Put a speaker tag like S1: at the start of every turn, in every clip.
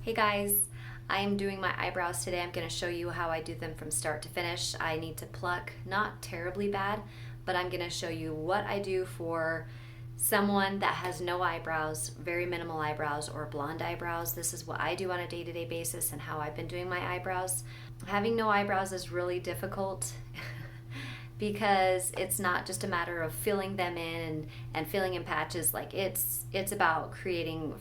S1: Hey guys, I am doing my eyebrows today. I'm going to show you how I do them from start to finish. I need to pluck, not terribly bad, but I'm going to show you what I do for someone that has no eyebrows, very minimal eyebrows, or blonde eyebrows. This is what I do on a day-to-day basis and how I've been doing my eyebrows. Having no eyebrows is really difficult because it's not just a matter of filling them in and filling in patches. Like it's about creating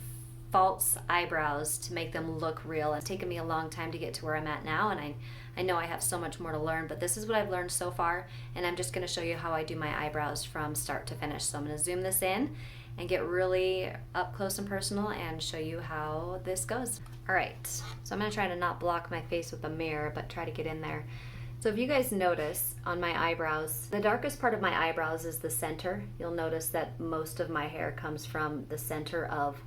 S1: false eyebrows to make them look real. It's taken me a long time to get to where I'm at now, and I know I have so much more to learn, but this is what I've learned so far, and I'm just going to show you how I do my eyebrows from start to finish. So I'm going to zoom this in and get really up close and personal and show you how this goes. Alright, so I'm going to try to not block my face with a mirror, but try to get in there. So if you guys notice on my eyebrows, the darkest part of my eyebrows is the center. You'll notice that most of my hair comes from the center of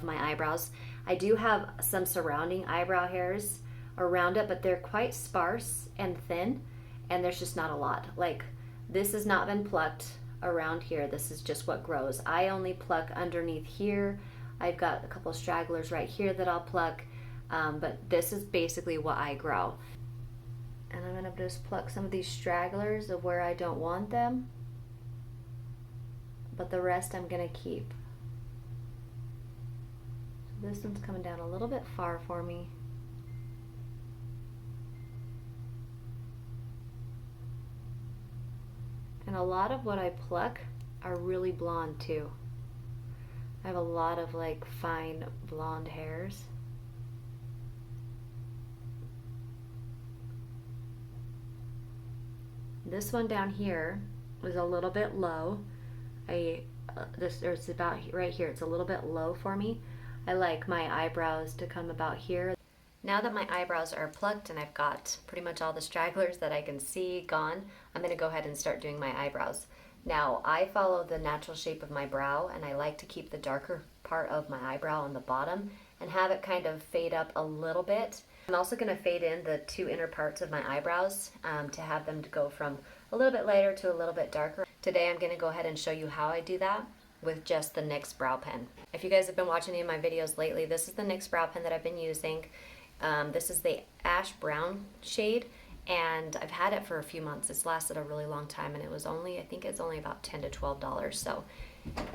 S1: my eyebrows. I do have some surrounding eyebrow hairs around it, but they're quite sparse and thin, and there's just not a lot. Like, this has not been plucked around here. This is just what grows. I only pluck underneath here. I've got a couple of stragglers right here that I'll pluck, but this is basically what I grow. And I'm going to just pluck some of these stragglers of where I don't want them, but the rest I'm going to keep. So this one's coming down a little bit far for me. And a lot of what I pluck are really blonde too. I have a lot of like fine blonde hairs. This one down here is a little bit low. It's about right here. It's a little bit low for me. I like my eyebrows to come about here. Now that my eyebrows are plucked and I've got pretty much all the stragglers that I can see gone, I'm going to go ahead and start doing my eyebrows. Now, I follow the natural shape of my brow, and I like to keep the darker part of my eyebrow on the bottom and have it kind of fade up a little bit. I'm also going to fade in the two inner parts of my eyebrows to have them to go from a little bit lighter to a little bit darker. Today I'm going to go ahead and show you how I do that with just the NYX brow pen. If you guys have been watching any of my videos lately, this is the NYX brow pen that I've been using. This is the ash brown shade, and I've had it for a few months. It's lasted a really long time, and it was only, I think it's only about $10 to $12. So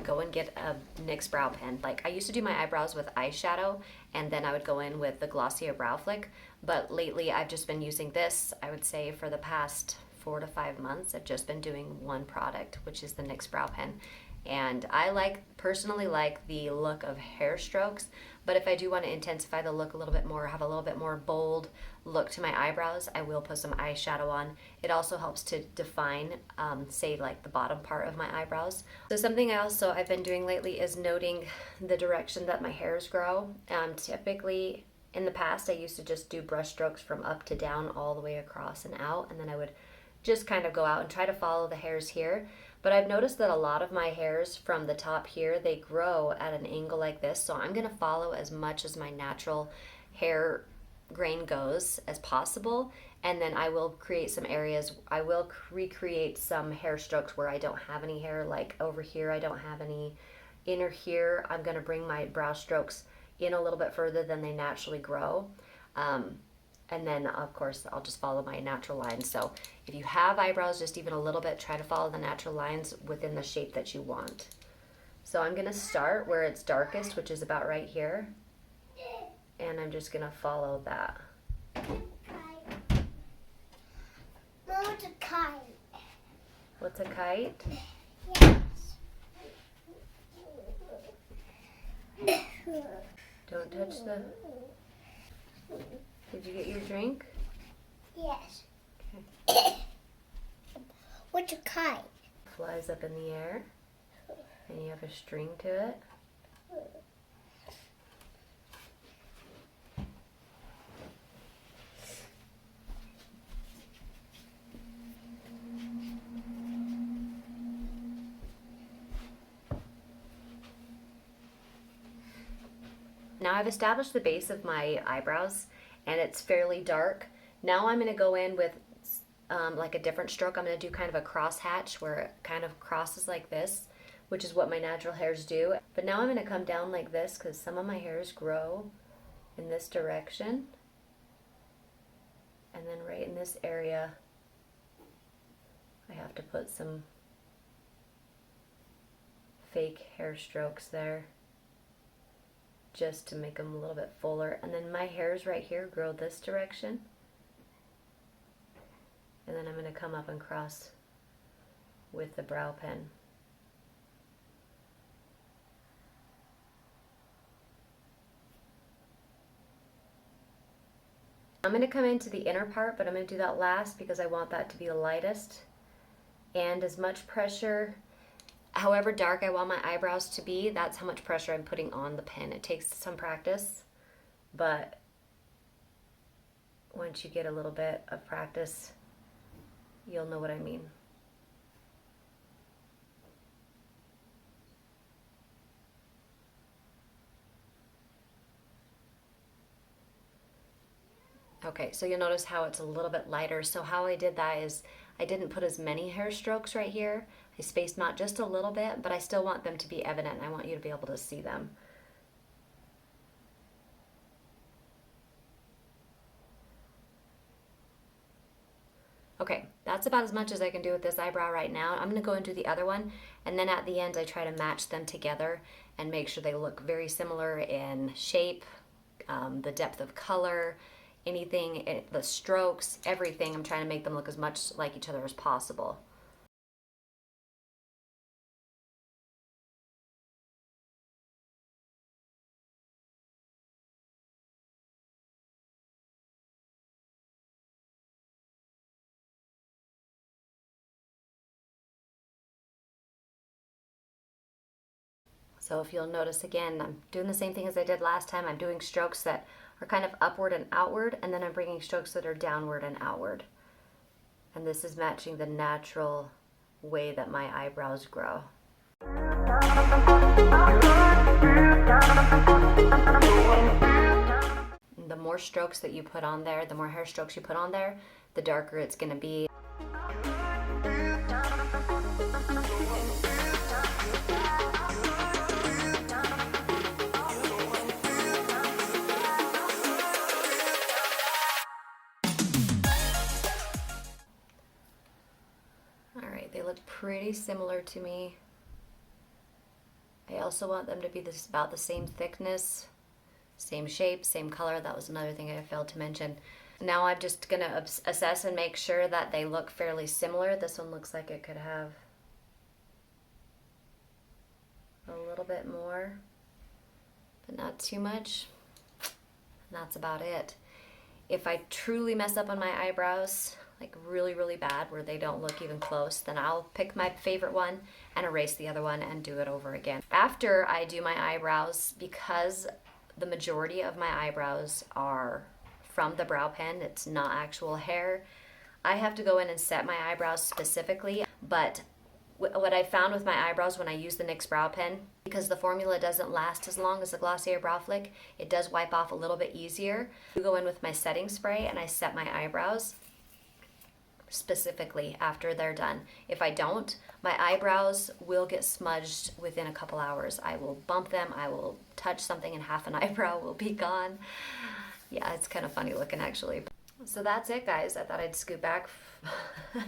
S1: go and get a NYX brow pen. Like, I used to do my eyebrows with eyeshadow, and then I would go in with the Glossier Brow Flick, but lately I've just been using this. I would say for the past 4 to 5 months I've just been doing one product, which is the NYX brow pen. And I personally like the look of hair strokes, but if I do want to intensify the look a little bit more, have a little bit more bold look to my eyebrows, I will put some eyeshadow on. It also helps to define, say, like the bottom part of my eyebrows. So something else I've been doing lately is noting the direction that my hairs grow. Typically, in the past, I used to just do brush strokes from up to down all the way across and out, and then I would just kind of go out and try to follow the hairs here. But I've noticed that a lot of my hairs from the top here, they grow at an angle like this. So I'm going to follow as much as my natural hair grain goes as possible. And then I will create some areas. I will recreate some hair strokes where I don't have any hair. Like over here, I don't have any. Inner here, I'm going to bring my brow strokes in a little bit further than they naturally grow. And then, of course, I'll just follow my natural lines. So if you have eyebrows just even a little bit, try to follow the natural lines within the shape that you want. So I'm going to start where it's darkest, which is about right here. And I'm just going to follow that.
S2: What's a kite?
S1: What's a kite?
S2: Yes.
S1: Don't touch the... Did you get your drink?
S2: Yes.
S1: Okay.
S2: What's a kite?
S1: Flies up in the air, and you have a string to it. Now I've established the base of my eyebrows, and it's fairly dark. Now I'm going to go in with like a different stroke. I'm going to do kind of a cross hatch where it kind of crosses like this, which is what my natural hairs do. But now I'm going to come down like this because some of my hairs grow in this direction. And then right in this area, I have to put some fake hair strokes there just to make them a little bit fuller. And then my hairs right here grow this direction. And then I'm going to come up and cross with the brow pen. I'm going to come into the inner part, but I'm going to do that last because I want that to be the lightest. And as much pressure, however dark I want my eyebrows to be, that's how much pressure I'm putting on the pen. It takes some practice, but once you get a little bit of practice, you'll know what I mean. Okay, so you'll notice how it's a little bit lighter. So how I did that is I didn't put as many hair strokes right here. I spaced them out just a little bit, but I still want them to be evident. I want you to be able to see them. Okay, that's about as much as I can do with this eyebrow right now. I'm gonna go and do the other one, and then at the end I try to match them together and make sure they look very similar in shape, the depth of color, anything, the strokes, everything. I'm trying to make them look as much like each other as possible. So if you'll notice again, I'm doing the same thing as I did last time. I'm doing strokes that are kind of upward and outward, and then I'm bringing strokes that are downward and outward. And this is matching the natural way that my eyebrows grow. The more strokes that you put on there, the more hair strokes you put on there, the darker it's going to be. They look pretty similar to me. I also want them to be about the same thickness, same shape, same color. That was another thing I failed to mention. Now I'm just going to assess and make sure that they look fairly similar. This one looks like it could have a little bit more, but not too much. And that's about it. If I truly mess up on my eyebrows, like really, really bad, where they don't look even close, then I'll pick my favorite one and erase the other one and do it over again. After I do my eyebrows, because the majority of my eyebrows are from the brow pen, it's not actual hair, I have to go in and set my eyebrows specifically. But what I found with my eyebrows when I use the NYX brow pen, because the formula doesn't last as long as the Glossier Brow Flick, it does wipe off a little bit easier. I go in with my setting spray and I set my eyebrows specifically after they're done. If I don't, my eyebrows will get smudged within a couple hours. I will bump them, I will touch something and half an eyebrow will be gone. Yeah, it's kind of funny looking actually. So that's it, guys. I thought I'd scoot back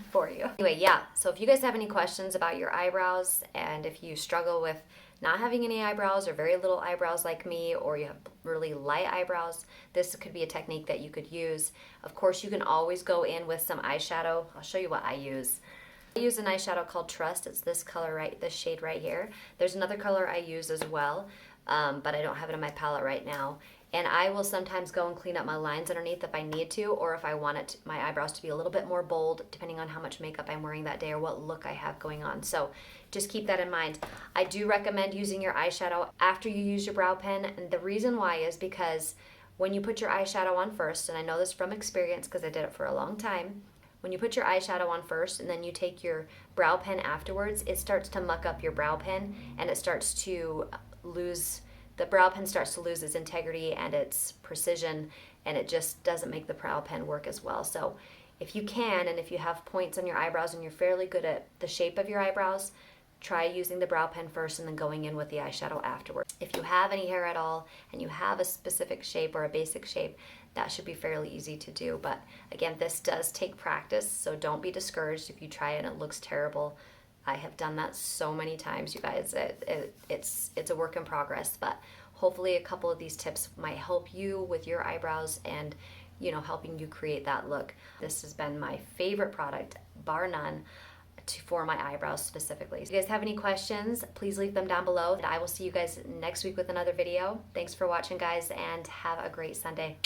S1: for you. Anyway, yeah, so if you guys have any questions about your eyebrows, and if you struggle with not having any eyebrows or very little eyebrows like me, or you have really light eyebrows, this could be a technique that you could use. Of course, you can always go in with some eyeshadow. I'll show you what I use. I use an eyeshadow called Trust. It's this color this shade right here. There's another color I use as well, but I don't have it in my palette right now. And I will sometimes go and clean up my lines underneath if I need to, or if I want my eyebrows to be a little bit more bold, depending on how much makeup I'm wearing that day or what look I have going on. So just keep that in mind. I do recommend using your eyeshadow after you use your brow pen. And the reason why is because when you put your eyeshadow on first, and I know this from experience because I did it for a long time, when you put your eyeshadow on first and then you take your brow pen afterwards, it starts to muck up your brow pen and it starts to the brow pen starts to lose its integrity and its precision, and it just doesn't make the brow pen work as well. So if you can, and if you have points on your eyebrows and you're fairly good at the shape of your eyebrows, try using the brow pen first and then going in with the eyeshadow afterwards. If you have any hair at all and you have a specific shape or a basic shape, that should be fairly easy to do. But again, this does take practice, so don't be discouraged if you try it and it looks terrible. I have done that so many times, you guys. It's a work in progress, but hopefully a couple of these tips might help you with your eyebrows and, you know, helping you create that look. This has been my favorite product, bar none, for my eyebrows specifically. If you guys have any questions, please leave them down below. I will see you guys next week with another video. Thanks for watching, guys, and have a great Sunday.